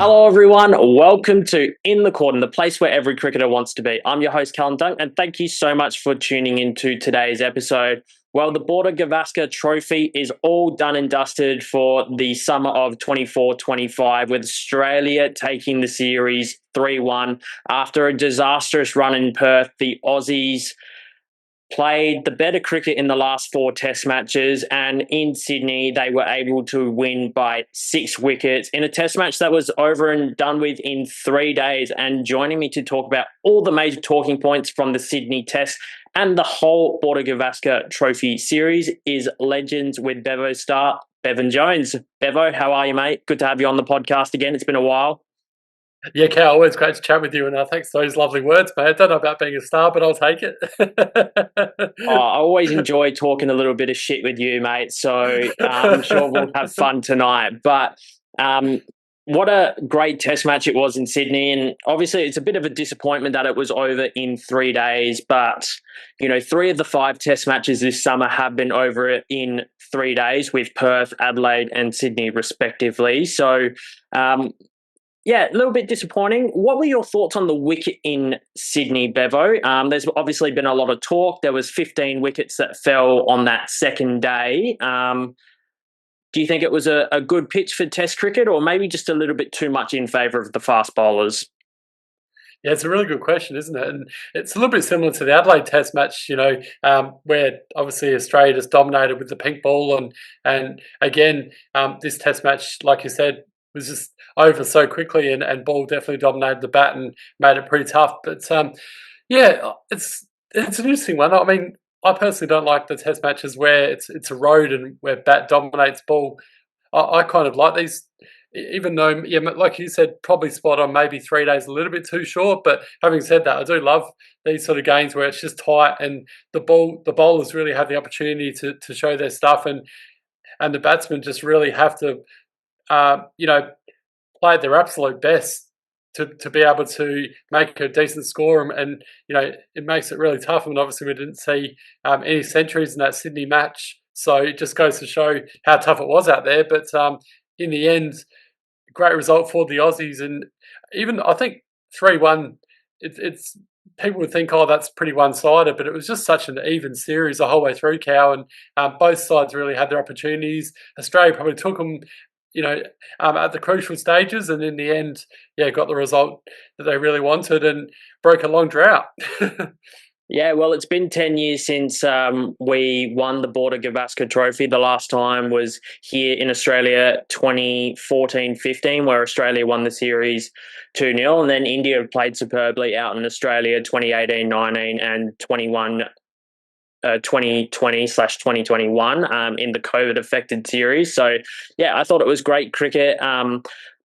Hello, everyone. Welcome to In the Cordon, the place where every cricketer wants to be. I'm your host, Callum, and thank you so much for tuning into today's episode. Well, the Border Gavaskar Trophy is all done and dusted for the summer of 24-25, with Australia taking the series 3-1. After a disastrous run in Perth, the Aussies played the better cricket in the last 4 test matches, and in Sydney they were able to win by 6 wickets in a test match that was over and done with in 3 days. And joining me to talk about all the major talking points from the Sydney test and the whole Border Gavaskar Trophy series is Legends with Bevo star Bevan Jones. Bevo, how are you, mate? Good to have you on the podcast again. It's been a while. Yeah, Cal, always great to chat with you, and thanks for those lovely words, mate. I don't know about being a star, but I'll take it. I always enjoy talking a little bit of shit with you, mate. So I'm sure we'll have fun tonight. But what a great test match it was in Sydney. And obviously it's a bit of a disappointment that it was over in 3 days. But, 3 of the 5 test matches this summer have been over in 3 days, with Perth, Adelaide and Sydney respectively. So, yeah, a little bit disappointing. What were your thoughts on the wicket in Sydney, Bevo? There's obviously been a lot of talk. There was 15 wickets that fell on that second day. Do you think it was a good pitch for Test cricket, or maybe just a little bit too much in favour of the fast bowlers? Yeah, it's a really good question, isn't it? And it's a little bit similar to the Adelaide Test match, where obviously Australia just dominated with the pink ball, and again, this Test match, like you said, was just over so quickly, and ball definitely dominated the bat and made it pretty tough. But yeah, it's an interesting one. I mean, I personally don't like the Test matches where it's a road and where bat dominates ball. I kind of like these, even though, yeah, like you said, probably spot on. Maybe 3 days a little bit too short. But having said that, I do love these sort of games where it's just tight and the bowlers really have the opportunity to show their stuff, and the batsmen just really have to, play their absolute best to be able to make a decent score, and it makes it really tough. And obviously we didn't see any centuries in that Sydney match, so it just goes to show how tough it was out there. But in the end, great result for the Aussies, and even I think 3-1. It's people would think, oh, that's pretty one-sided, but it was just such an even series the whole way through, Cow, and both sides really had their opportunities. Australia probably took them, at the crucial stages, and in the end, yeah, got the result that they really wanted and broke a long drought. Yeah, well, it's been 10 years since we won the Border Gavaskar Trophy. The last time was here in Australia, 2014-15, where Australia won the series 2-0. And then India played superbly out in Australia 2018-19 and 2020/2021 in the COVID-affected series. So, yeah, I thought it was great cricket.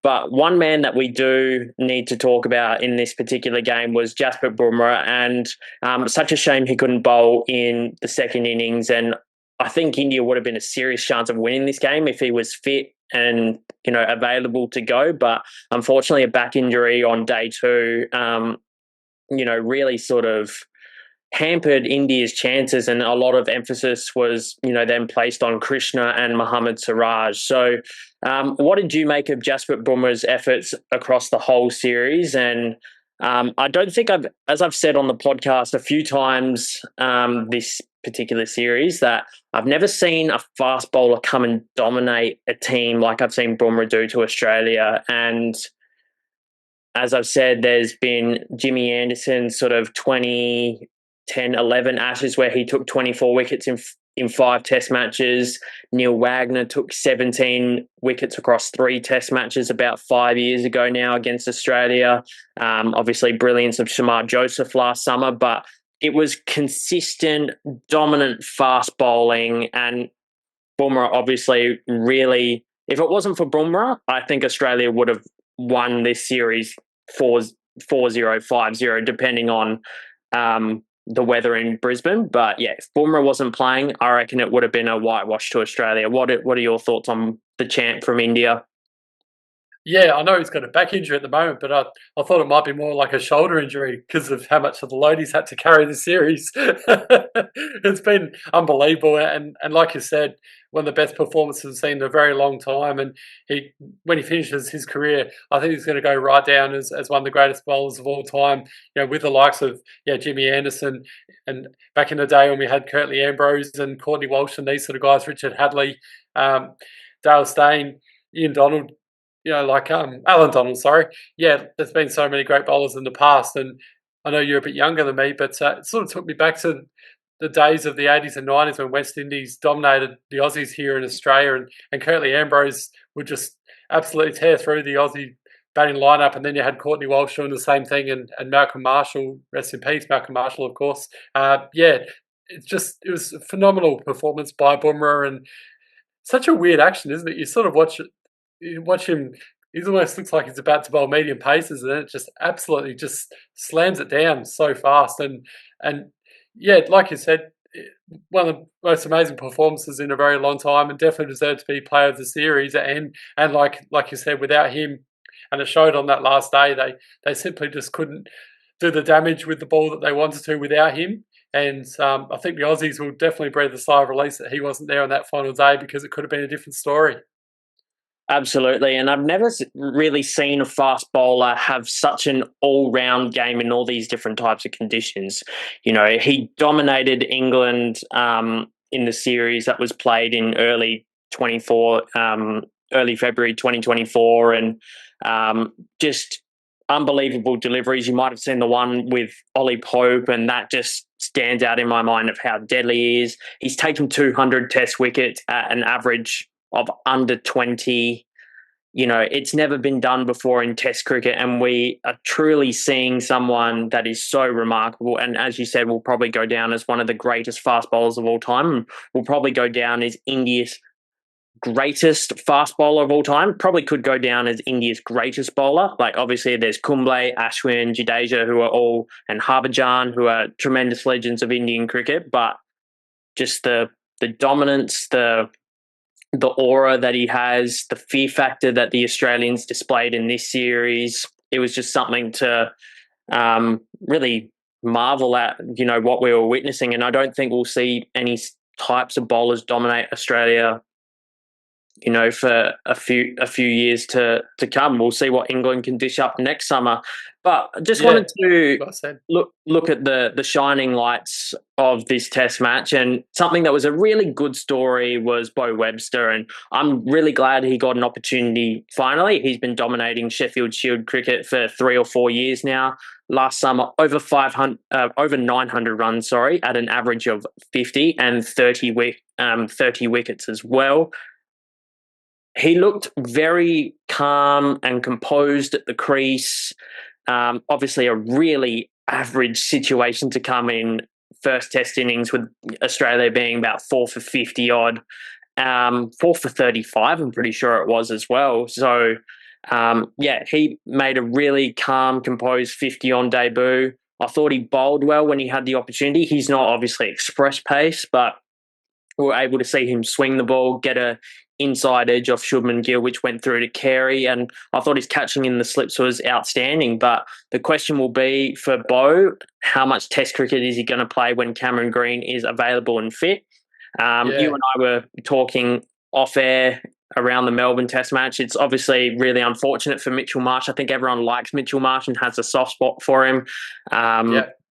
But one man that we do need to talk about in this particular game was Jasprit Bumrah, and such a shame he couldn't bowl in the second innings. And I think India would have been a serious chance of winning this game if he was fit and available to go. But unfortunately, a back injury on day 2, really sort of hampered India's chances, and a lot of emphasis was, then placed on Krishna and Mohammad Siraj. So what did you make of Jasprit Bumrah's efforts across the whole series? And I don't think as I've said on the podcast a few times this particular series, that I've never seen a fast bowler come and dominate a team like I've seen Bumrah do to Australia. And as I've said, there's been Jimmy Anderson's sort of 2010-11 Ashes where he took 24 wickets in 5 test matches. Neil Wagner took 17 wickets across 3 test matches about 5 years ago now against Australia. Obviously, brilliance of Shamar Joseph last summer, but it was consistent, dominant fast bowling. And Bumrah obviously really, if it wasn't for Bumrah, I think Australia would have won this series 4-0, 5-0, depending on the weather in Brisbane. But yeah, if Bumrah wasn't playing, I reckon it would have been a whitewash to Australia. What are your thoughts on the champ from India? Yeah, I know he's got a back injury at the moment, but I thought it might be more like a shoulder injury because of how much of the load he's had to carry this series. It's been unbelievable, and like you said, one of the best performances I've seen in a very long time. And when he finishes his career, I think he's going to go right down as one of the greatest bowlers of all time. With the likes of Jimmy Anderson, and back in the day when we had Curtly Ambrose and Courtney Walsh and these sort of guys, Richard Hadley, Dale Steyn, Ian Donald, like Alan Donald, sorry. Yeah, there's been so many great bowlers in the past, and I know you're a bit younger than me, but it sort of took me back to the days of the 80s and 90s when West Indies dominated the Aussies here in Australia, and Curtly Ambrose would just absolutely tear through the Aussie batting lineup, and then you had Courtney Walsh doing the same thing, and Malcolm Marshall, rest in peace, Malcolm Marshall, of course. It was a phenomenal performance by Bumrah, and such a weird action, isn't it? You sort of watch him. He almost looks like he's about to bowl medium paces, and then it just absolutely just slams it down so fast. And yeah, like you said, one of the most amazing performances in a very long time, and definitely deserved to be player of the series. And like you said, without him, and it showed on that last day, they simply just couldn't do the damage with the ball that they wanted to without him. And I think the Aussies will definitely breathe a sigh of release that he wasn't there on that final day, because it could have been a different story. Absolutely. And I've never really seen a fast bowler have such an all round game in all these different types of conditions. He dominated England in the series that was played in early February 2024, and just unbelievable deliveries. You might have seen the one with Ollie Pope, and that just stands out in my mind of how deadly he is. He's taken 200 test wickets at an average of under 20. It's never been done before in Test cricket, and we are truly seeing someone that is so remarkable. And as you said, will probably go down as one of the greatest fast bowlers of all time, and will probably go down as India's greatest fast bowler of all time. Probably could go down as India's greatest bowler. Like, obviously there's Kumble, Ashwin, Jadeja, and Harbhajan, who are tremendous legends of Indian cricket, but just the dominance, the aura that he has, the fear factor that the Australians displayed in this series, it was just something to really marvel at, what we were witnessing. And I don't think we'll see any types of bowlers dominate Australia, for a few years to come. We'll see what England can dish up next summer. But I just wanted to look at the shining lights of this Test match, and something that was a really good story was Beau Webster, and I'm really glad he got an opportunity finally. He's been dominating Sheffield Shield cricket for 3 or 4 years now. Last summer, over 900 runs, at an average of 50 and 30 wickets as well. He looked very calm and composed at the crease. Obviously, a really average situation to come in first Test innings, with Australia being about 4 for 50 odd, 4 for 35, I'm pretty sure it was as well. So, he made a really calm, composed 50 on debut. I thought he bowled well when he had the opportunity. He's not obviously express pace, but we were able to see him swing the ball, get a inside edge off Shubman Gill, which went through to Carey, and I thought his catching in the slips was outstanding. But the question will be for Beau, how much Test cricket is he going to play when Cameron Green is available and fit? You and I were talking off air around the Melbourne Test match. It's obviously really unfortunate for Mitchell Marsh. I think everyone likes Mitchell Marsh and has a soft spot for him.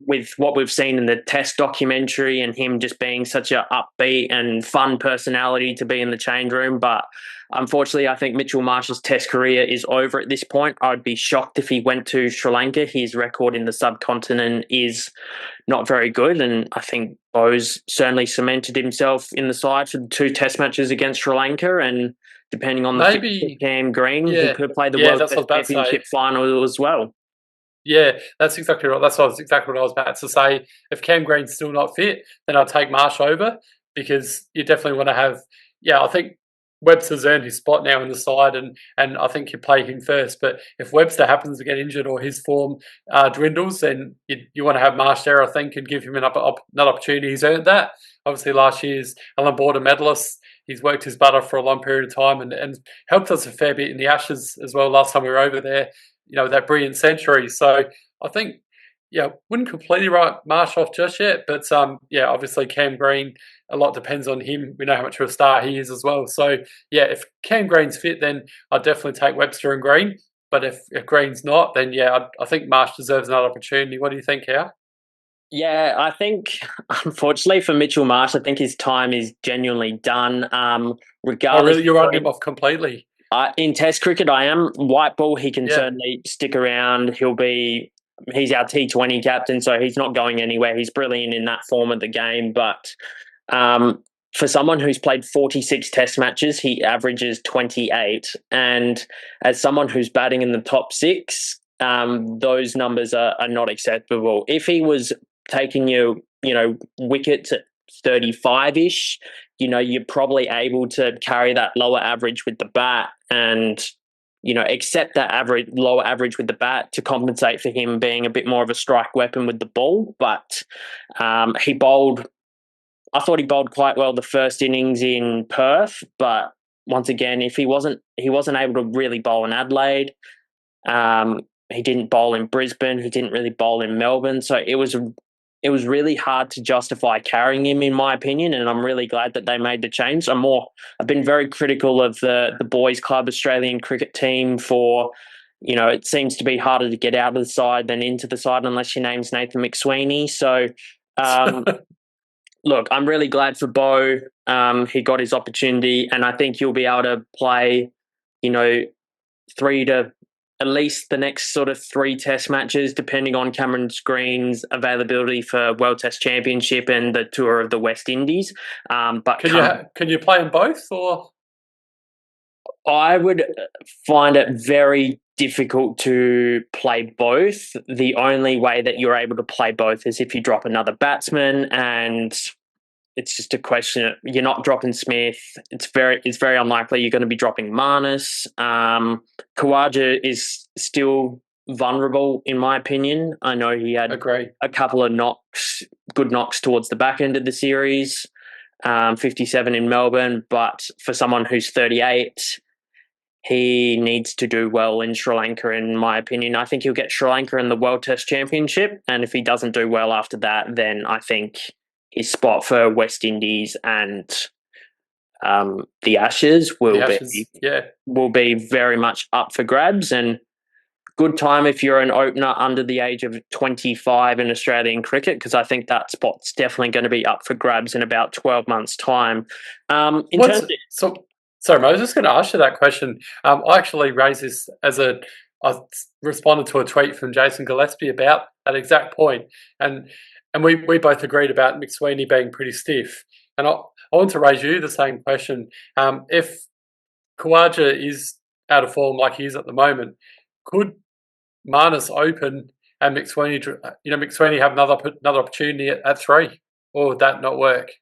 With what we've seen in the Test documentary, and him just being such an upbeat and fun personality to be in the change room. But unfortunately, I think Mitchell Marsh's Test career is over at this point. I'd be shocked if he went to Sri Lanka. His record in the subcontinent is not very good, and I think Beau's certainly cemented himself in the side for the 2 Test matches against Sri Lanka, and depending on the Cam Green, he could play the World Test Championship final as well. Yeah, that's exactly right. That's exactly what I was about to say. If Cam Green's still not fit, then I'll take Marsh over, because you definitely want to have. I think Webster's earned his spot now in the side, and I think you play him first. But if Webster happens to get injured or his form dwindles, then you want to have Marsh there, I think, and give him another opportunity. He's earned that. Obviously, last year's Allan Border medalist. he's worked his butt off for a long period of time and helped us a fair bit in the Ashes as well last time we were over there, that brilliant century. So I think, yeah, wouldn't completely write Marsh off just yet, but yeah, obviously Cam Green, a lot depends on him. We know how much of a star he is as well. So yeah, if Cam Green's fit, then I'd definitely take Webster and Green. But if Green's not, then yeah, I think Marsh deserves another opportunity. What do you think, Hal? Yeah, I think unfortunately for Mitchell Marsh, I think his time is genuinely done. Oh, Regardless, really? You're writing him off completely? in Test cricket, I am white ball. He can Yeah. certainly stick around. He's our T20 captain, so he's not going anywhere. He's brilliant in that form of the game. But for someone who's played 46 Test matches, he averages 28. And as someone who's batting in the top six, those numbers are not acceptable. If he was taking wickets at 35-ish, you're probably able to carry that lower average with the bat and, accept that lower average with the bat to compensate for him being a bit more of a strike weapon with the ball. But I thought he bowled quite well the first innings in Perth, but once again, if he wasn't able to really bowl in Adelaide. He didn't bowl in Brisbane. He didn't really bowl in Melbourne. So it was really hard to justify carrying him, in my opinion. And I'm really glad that they made the change. I've been very critical of the boys' club Australian cricket team for, it seems to be harder to get out of the side than into the side unless your name's Nathan McSweeney. So, look, I'm really glad for Beau. He got his opportunity, and I think he'll be able to play, three to at least the next sort of 3 Test matches, depending on Cameron Green's availability for World Test Championship and the tour of the West Indies. But can you play them both, or? I would find it very difficult to play both. The only way that you're able to play both is if you drop another batsman, and it's just a question. You're not dropping Smith. It's very unlikely you're going to be dropping Marnus. Khawaja is still vulnerable, in my opinion. I know he had a couple of good knocks towards the back end of the series, 57 in Melbourne. But for someone who's 38, he needs to do well in Sri Lanka, in my opinion. I think he'll get Sri Lanka in the World Test Championship. And if he doesn't do well after that, then I think his spot for West Indies and the Ashes will be very much up for grabs, and good time if you're an opener under the age of 25 in Australian cricket, because I think that spot's definitely going to be up for grabs in about 12 months' time. Sorry, I was just going to ask you that question. I actually raised this I responded to a tweet from Jason Gillespie about that exact point, and we both agreed about McSweeney being pretty stiff. And I want to raise you the same question. If Khawaja is out of form like he is at the moment, could Marnus open and McSweeney have another opportunity at 3, or would that not work?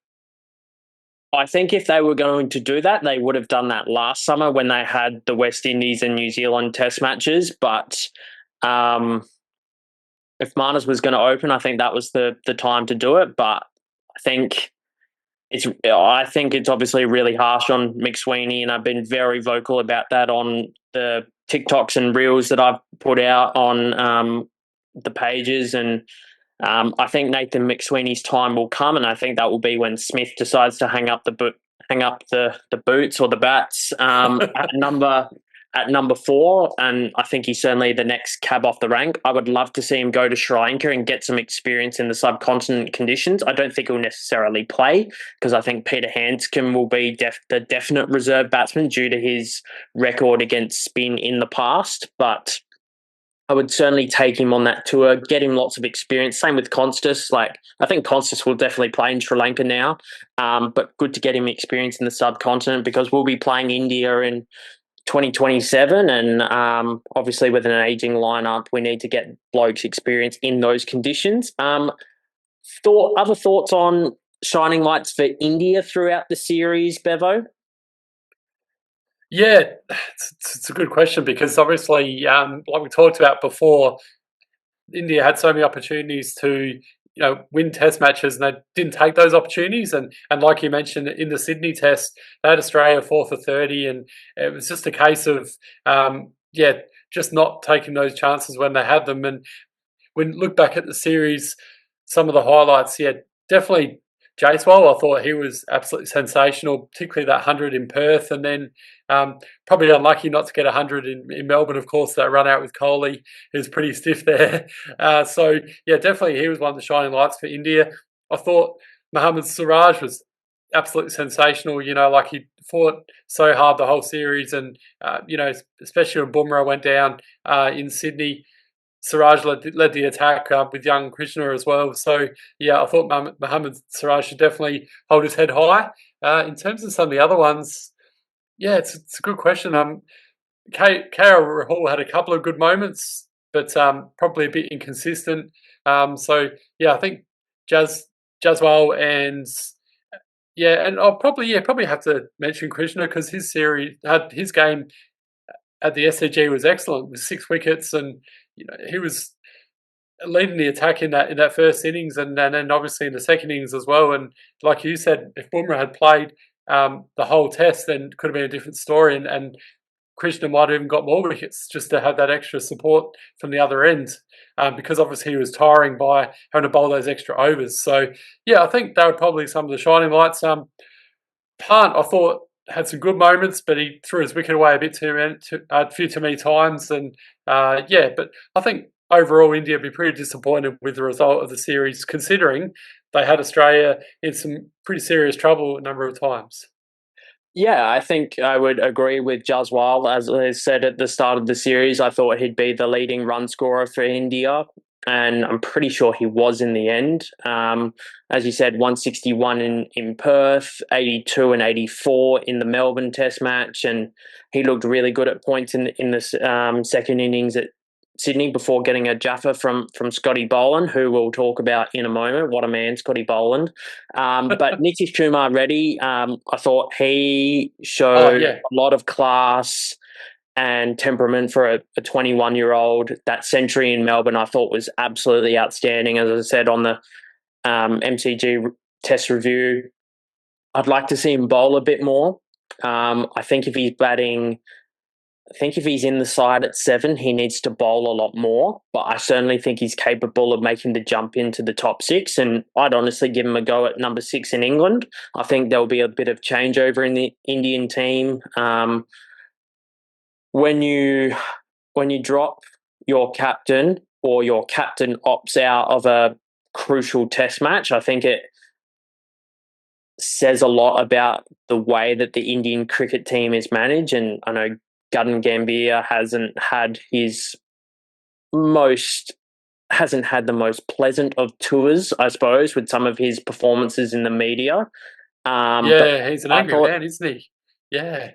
I think if they were going to do that, they would have done that last summer when they had the West Indies and New Zealand Test matches. But if Marnus was going to open, I think that was the time to do it. But I think it's obviously really harsh on McSweeney, and I've been very vocal about that on the TikToks and reels that I've put out on the pages. And I think Nathan McSweeney's time will come, and I think that will be when Smith decides to hang up the boots or the bats at number 4, and I think he's certainly the next cab off the rank. I would love to see him go to Sri Lanka and get some experience in the subcontinent conditions. I don't think he'll necessarily play, because I think Peter Handscomb will be the definite reserve batsman due to his record against spin in the past, but I would certainly take him on that tour, get him lots of experience. Same with Konstas. I think Konstas will definitely play in Sri Lanka now, but good to get him experience in the subcontinent, because we'll be playing India in 2027, and obviously with an aging lineup, we need to get blokes experience in those conditions. Other thoughts on shining lights for India throughout the series, Bevo? Yeah, it's a good question, because obviously, like we talked about before, India had so many opportunities to win Test matches, and they didn't take those opportunities. And like you mentioned in the Sydney Test, they had Australia 4 for 30, and it was just a case of just not taking those chances when they had them. And when look back at the series, some of the highlights, definitely Jasprit. I thought he was absolutely sensational, particularly that 100 in Perth, and then probably unlucky not to get 100 in Melbourne. Of course, that run out with Kohli, he was pretty stiff there. Definitely he was one of the shining lights for India. I thought Mohammad Siraj was absolutely sensational. Like he fought so hard the whole series, and especially when Bumrah went down in Sydney. Siraj led the attack with young Krishna as well. So, I thought Mohammad Siraj should definitely hold his head high. In terms of some of the other ones, it's a good question. KL Rahul had a couple of good moments, but probably a bit inconsistent. I think Jaswal and I'll probably have to mention Krishna because his game at the SCG was excellent with 6 wickets, and he was leading the attack in that first innings, and then obviously in the second innings as well. And like you said, if Bumrah had played the whole Test, then it could have been a different story, and Krishna might have even got more wickets just to have that extra support from the other end, because obviously he was tiring by having to bowl those extra overs. So I think they were probably some of the shining lights. Pant, I thought, had some good moments, but he threw his wicket away a few too many times. And but I think overall India would be pretty disappointed with the result of the series, considering they had Australia in some pretty serious trouble a number of times. Yeah, I think I would agree with Jaswal. As I said at the start of the series, I thought he'd be the leading run scorer for India, and I'm pretty sure he was in the end. As you said, 161 in Perth, 82 and 84 in the Melbourne Test match, and he looked really good at points in the second innings at Sydney before getting a jaffa from Scotty Boland, who we'll talk about in a moment. What a man, Scotty Boland. But Nitish Kumar Reddy, I thought he showed a lot of class and temperament for a 21-year-old. That century in Melbourne I thought was absolutely outstanding. As I said on the MCG test review, I'd like to see him bowl a bit more. I think if he's in the side at 7, he needs to bowl a lot more, but I certainly think he's capable of making the jump into the top 6, and I'd honestly give him a go at number 6 in England. I think there'll be a bit of changeover in the Indian team. When you drop your captain or your captain opts out of a crucial Test match, I think it says a lot about the way that the Indian cricket team is managed, and I know Gautam Gambhir hasn't had the most pleasant of tours, I suppose, with some of his performances in the media. He's an angry man, isn't he? Yeah.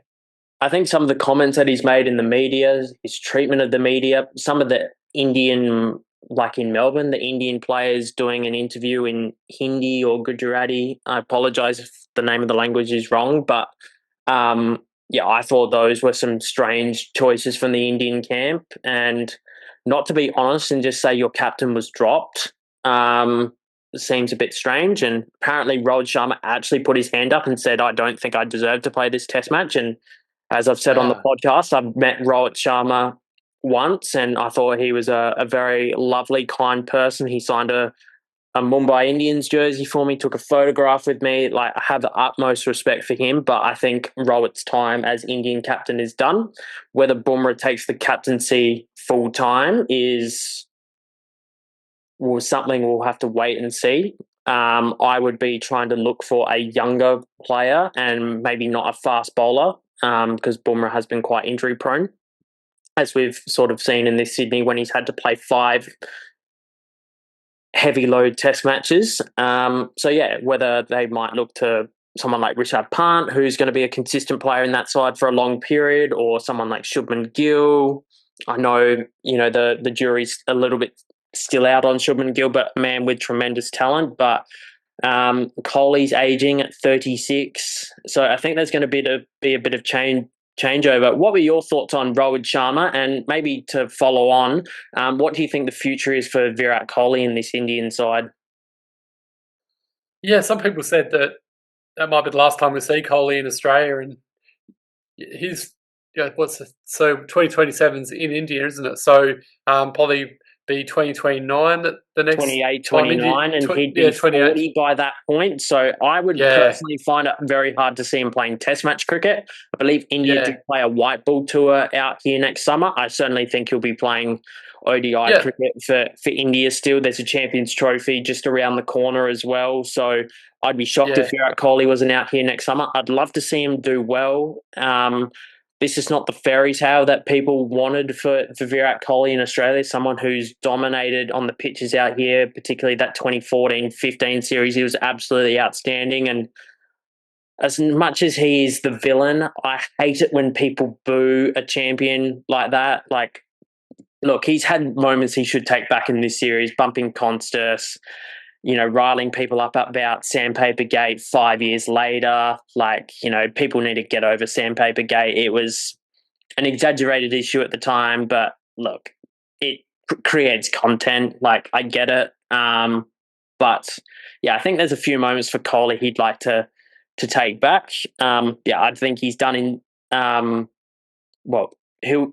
I think some of the comments that he's made in the media, his treatment of the media, some of the Indian, like in Melbourne, the Indian players doing an interview in Hindi or Gujarati. I apologise if the name of the language is wrong, but I thought those were some strange choices from the Indian camp. And not to be honest and just say your captain was dropped seems a bit strange. And apparently Rohit Sharma actually put his hand up and said, I don't think I deserve to play this Test match. And as I've said on the podcast, I've met Rohit Sharma once, and I thought he was a very lovely, kind person. He signed a Mumbai Indians jersey for me, took a photograph with me. Like, I have the utmost respect for him, but I think Rohit's time as Indian captain is done. Whether Bumrah takes the captaincy full time is something we'll have to wait and see. I would be trying to look for a younger player and maybe not a fast bowler, because Bumrah has been quite injury prone, as we've sort of seen in this Sydney when he's had to play 5 heavy load Test matches. Whether they might look to someone like Rishabh Pant, who's going to be a consistent player in that side for a long period, or someone like Shubman Gill. I know, the jury's a little bit still out on Shubman Gill, but a man with tremendous talent. But Kohli's aging at 36. So I think there's going to be a bit of changeover. What were your thoughts on Rohit Sharma? And maybe to follow on, what do you think the future is for Virat Kohli in this Indian side? Yeah, some people said that that might be the last time we see Kohli in Australia, and he's what's it, so 2027's in India, isn't it? So probably be 2029 the next 28, time India. 29, and he'd Yeah, be 28. 40 by that point. So I would Yeah, personally find it very hard to see him playing Test match cricket. I believe India do yeah, play a white ball tour out here next summer. I certainly think he'll be playing ODI yeah, cricket for India still. There's a Champions Trophy just around the corner as well. So I'd be shocked if yeah, Virat Kohli wasn't out here next summer. I'd love to see him do well. This is not the fairy tale that people wanted for Virat Kohli in Australia, someone who's dominated on the pitches out here, particularly that 2014-15 series. He was absolutely outstanding. And as much as he is the villain, I hate it when people boo a champion like that. Like, look, he's had moments he should take back in this series, bumping Konstas, riling people up about Sandpaper Gate 5 years later. Like, people need to get over Sandpaper Gate. It was an exaggerated issue at the time, but look, it creates content. Like, I get it. But yeah, I think there's a few moments for Kohli he'd like to take back. Yeah, I think he's done in well,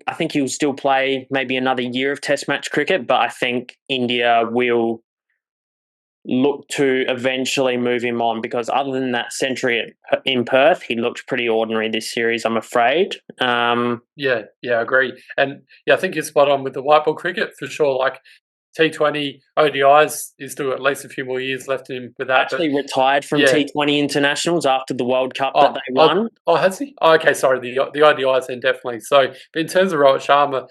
I think he'll still play maybe another year of Test match cricket, but I think India will look to eventually move him on, because other than that century in Perth, he looked pretty ordinary this series, I'm afraid. yeah, yeah. I agree, and yeah, I think you're spot on with the white ball cricket for sure. Like T20 ODIs is still at least a few more years left in him with that, but Actually retired from yeah. T20 internationals after the World Cup that they won. Has he? Oh, okay, sorry. The IDIs then definitely. So, but in terms of Rohit Sharma,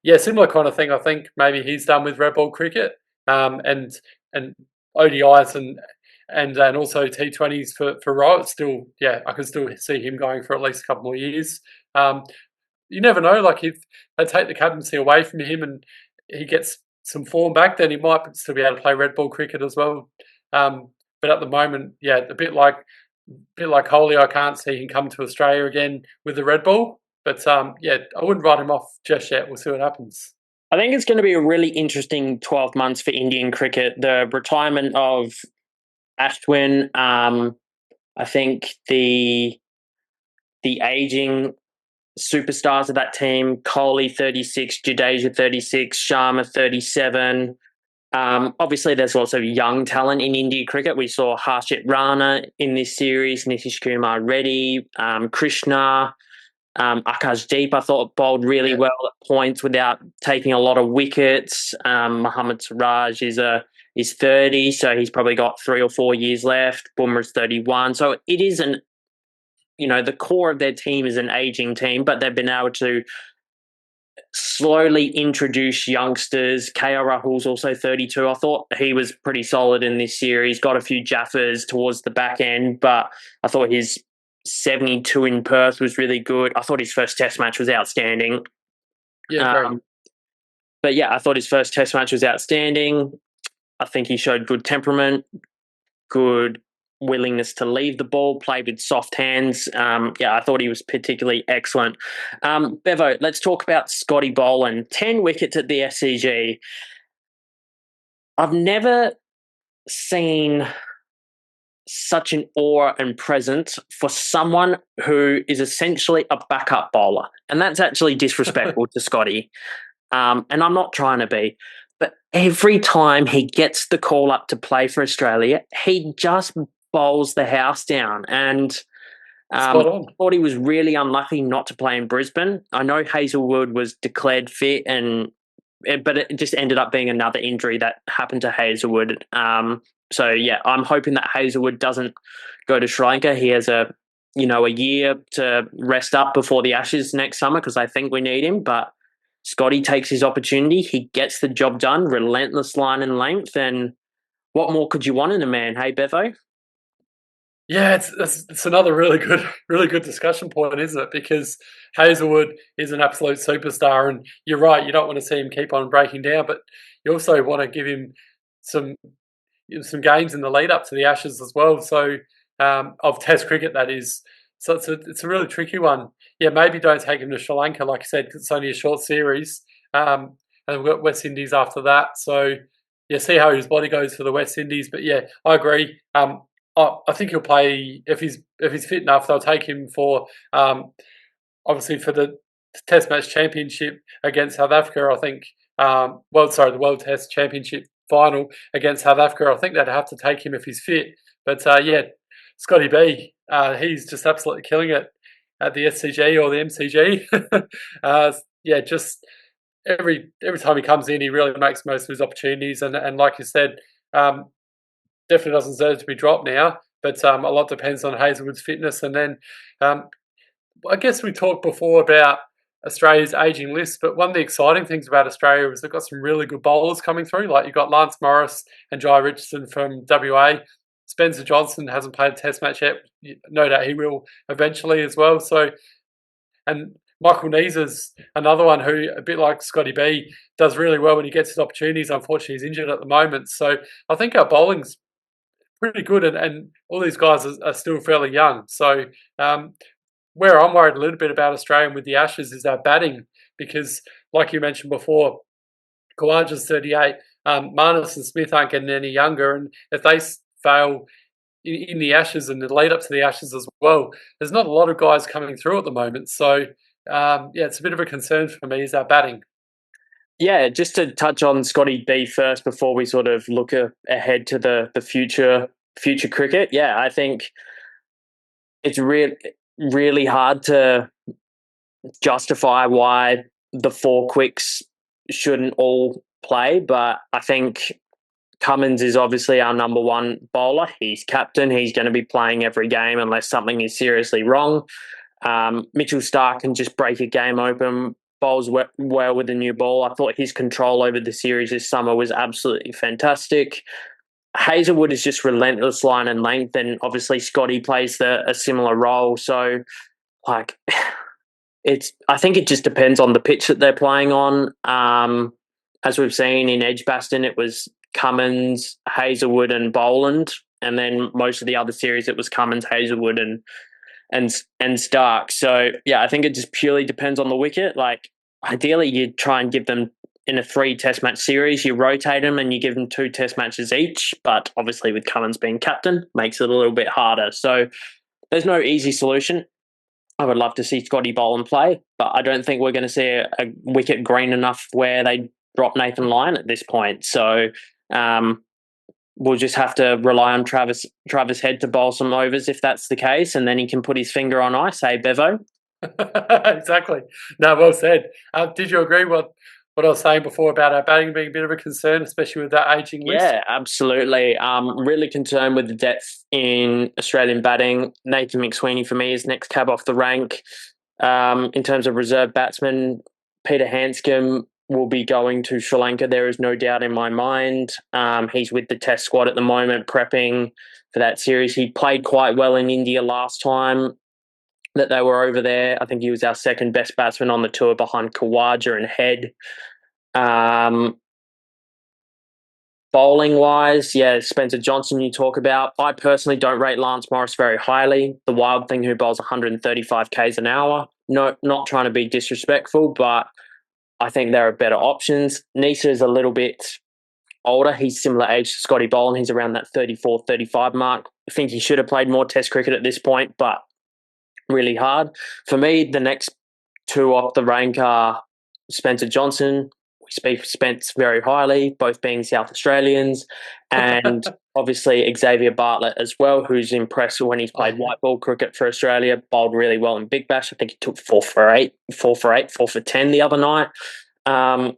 yeah, similar kind of thing. I think maybe he's done with red ball cricket, and ODIs and also T20s for Rohit. Still, yeah, I could still see him going for at least a couple more years. Um, you never know. Like if they take the captaincy away from him and he gets some form back, then he might still be able to play red ball cricket as well. But at the moment, yeah, a bit like Kohli, I can't see him come to Australia again with the red ball. But yeah, I wouldn't write him off just yet. We'll see what happens. I think it's going to be a really interesting 12 months for Indian cricket. The retirement of Ashwin, I think the aging superstars of that team, Kohli 36, Jadeja 36, Sharma 37. Obviously, there's lots of young talent in India cricket. We saw Harshit Rana in this series, Nitish Kumar Reddy, Krishna, Akash I thought bowled really Yeah, well at points without taking a lot of wickets. Mohammad Siraj is 30, so he's probably got 3 or 4 years left. Bumrah's 31. So it is the core of their team is an aging team, but they've been able to slowly introduce youngsters. KL Rahul's also 32. I thought he was pretty solid in this series. Got a few jaffers towards the back end, but I thought his 72 in Perth was really good. I thought his first Test match was outstanding. yeah, great. Um, but yeah, I thought his first Test match was outstanding. I think he showed good temperament, good willingness to leave the ball, play with soft hands. Yeah, I thought he was particularly excellent. Bevo, let's talk about Scotty Boland. 10 wickets at the SCG. I've never seen such an aura and presence for someone who is essentially a backup bowler. And that's actually disrespectful to Scotty. And I'm not trying to be. But every time he gets the call up to play for Australia, he just bowls the house down. And Spot I on. thought he was really unlucky not to play in Brisbane. I know Hazelwood was declared fit, but it just ended up being another injury that happened to Hazelwood. So yeah, I'm hoping that Hazelwood doesn't go to Sri Lanka. He has a year to rest up before the Ashes next summer, because I think we need him. But Scotty takes his opportunity. He gets the job done, relentless line and length. And what more could you want in a man? Hey, Bevo? Yeah, it's another really good discussion point, isn't it? Because Hazelwood is an absolute superstar, and you're right. You don't want to see him keep on breaking down, but you also want to give him some some games in the lead up to the Ashes as well. So of Test cricket, that is. So it's a really tricky one. Yeah, maybe don't take him to Sri Lanka, like I said, 'cause it's only a short series, and we've got West Indies after that. So yeah, see how his body goes for the West Indies. But yeah, I agree. I think he'll play if he's fit enough. They'll take him for obviously for the Test Match Championship against South Africa. I think. The World Test Championship final against South Africa. I think they'd have to take him if he's fit. But yeah, Scotty B, he's just absolutely killing it at the SCG or the MCG. Yeah, just every time he comes in, he really makes most of his opportunities. And like you said, definitely doesn't deserve to be dropped now. But a lot depends on Hazelwood's fitness. And then I guess we talked before about Australia's ageing list, but one of the exciting things about Australia is they've got some really good bowlers coming through. Like you've got Lance Morris and Jai Richardson from WA. Spencer Johnson hasn't played a test match yet. No doubt he will eventually as well. So, and Michael Neeser's another one who, a bit like Scotty B, does really well when he gets his opportunities. Unfortunately, he's injured at the moment. So I think our bowling's pretty good, and all these guys are still fairly young. So where I'm worried a little bit about Australia with the Ashes is our batting, because, like you mentioned before, Kawaja's 38, Marnus and Smith aren't getting any younger, and if they fail in the Ashes and the lead up to the Ashes as well, there's not a lot of guys coming through at the moment. So, yeah, it's a bit of a concern for me is our batting. Yeah, just to touch on Scotty B first before we sort of look ahead to the future cricket. Yeah, I think it's really hard to justify why the four quicks shouldn't all play, but I think Cummins is obviously our number one bowler. He's captain. He's going to be playing every game unless something is seriously wrong. Mitchell Starc can just break a game open, bowls well with a new ball. I thought his control over the series this summer was absolutely fantastic. Hazelwood is just relentless line and length, and obviously Scotty plays a similar role. So, like, I think it just depends on the pitch that they're playing on. As we've seen in Edgbaston, it was Cummins, Hazelwood, and Boland, and then most of the other series it was Cummins, Hazelwood, and Starc. So yeah, I think it just purely depends on the wicket. Like ideally, you try and give them in a 3 test match series, you rotate them and you give them 2 test matches each. But obviously, with Cummins being captain, makes it a little bit harder. So there's no easy solution. I would love to see Scotty Boland play, but I don't think we're going to see a wicket green enough where they drop Nathan Lyon at this point. So we'll just have to rely on Travis Head to bowl some overs if that's the case, and then he can put his finger on ice. Hey, Bevo? Exactly. No, well said. Did you agree what I was saying before about our batting being a bit of a concern, especially with that ageing list? Yeah, absolutely. Really concerned with the depth in Australian batting. Nathan McSweeney for me is next cab off the rank. In terms of reserve batsmen, Peter Hanscom will be going to Sri Lanka. There is no doubt in my mind. He's with the Test squad at the moment, prepping for that series. He played quite well in India last time that they were over there. I think he was our second best batsman on the tour behind Khawaja and Head. Bowling wise, yeah, Spencer Johnson you talk about. I personally don't rate Lance Morris very highly. The wild thing who bowls 135 k's an hour. No, not trying to be disrespectful, but I think there are better options. Nisa is a little bit older. He's similar age to Scotty Boland. He's around that 34, 35 mark. I think he should have played more Test cricket at this point, but really hard. For me, the next 2 off the rank are Spencer Johnson. We speak Spence very highly, both being South Australians, and obviously Xavier Bartlett as well, who's impressed when he's played white ball cricket for Australia, bowled really well in Big Bash. I think he took 4 for 8, 4 for 10 the other night.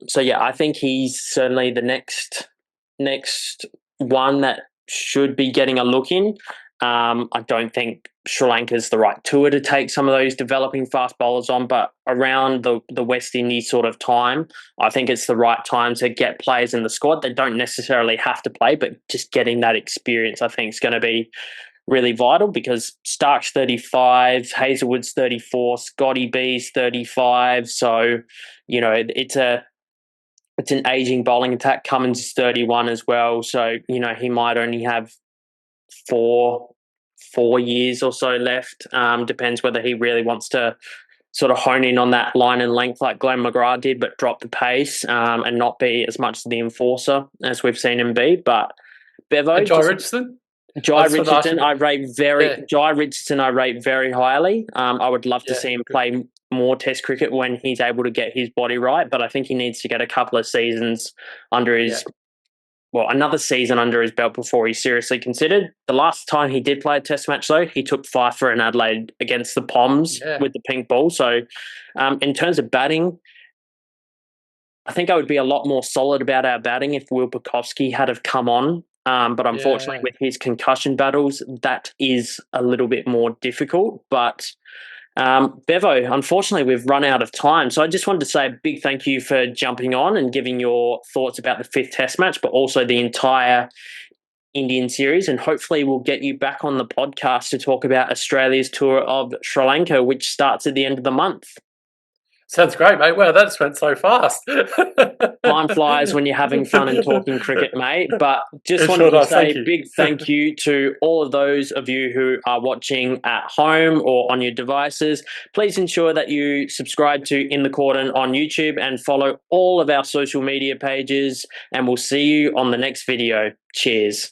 So yeah, I think he's certainly the next one that should be getting a look in. I don't think Sri Lanka is the right tour to take some of those developing fast bowlers on, but around the West Indies sort of time, I think it's the right time to get players in the squad that don't necessarily have to play, but just getting that experience I think is going to be really vital, because Stark's 35, Hazelwood's 34, Scotty B's 35. So, you know, it's an aging bowling attack. Cummins is 31 as well. So, you know, he might only have 4 years or so left. Depends whether he really wants to sort of hone in on that line and length like Glenn McGrath did, but drop the pace and not be as much the enforcer as we've seen him be. But Bevo, and Jai Richardson? I just want to ask you about, yeah, Jai Richardson I rate very highly. I would love to yeah, see him good. play more Test cricket when he's able to get his body right, but I think he needs to get a couple of seasons under Yeah, his another season under his belt before he's seriously considered. The last time he did play a Test match, though, he took five for in Adelaide against the Poms yeah, with the pink ball. So, in terms of batting, I think I would be a lot more solid about our batting if Will Pucovski had have come on. But unfortunately, yeah. with his concussion battles, that is a little bit more difficult. But Bevo, unfortunately, we've run out of time. So I just wanted to say a big thank you for jumping on and giving your thoughts about the fifth Test match, but also the entire Indian series. And hopefully we'll get you back on the podcast to talk about Australia's tour of Sri Lanka, which starts at the end of the month. Sounds great, mate. Wow, that just went so fast. Time flies when you're having fun and talking cricket, mate. But just It wanted sure to does. say Thank a you. big thank you to all of those of you who are watching at home or on your devices. Please ensure that you subscribe to In the Cordon on YouTube and follow all of our social media pages. And we'll see you on the next video. Cheers.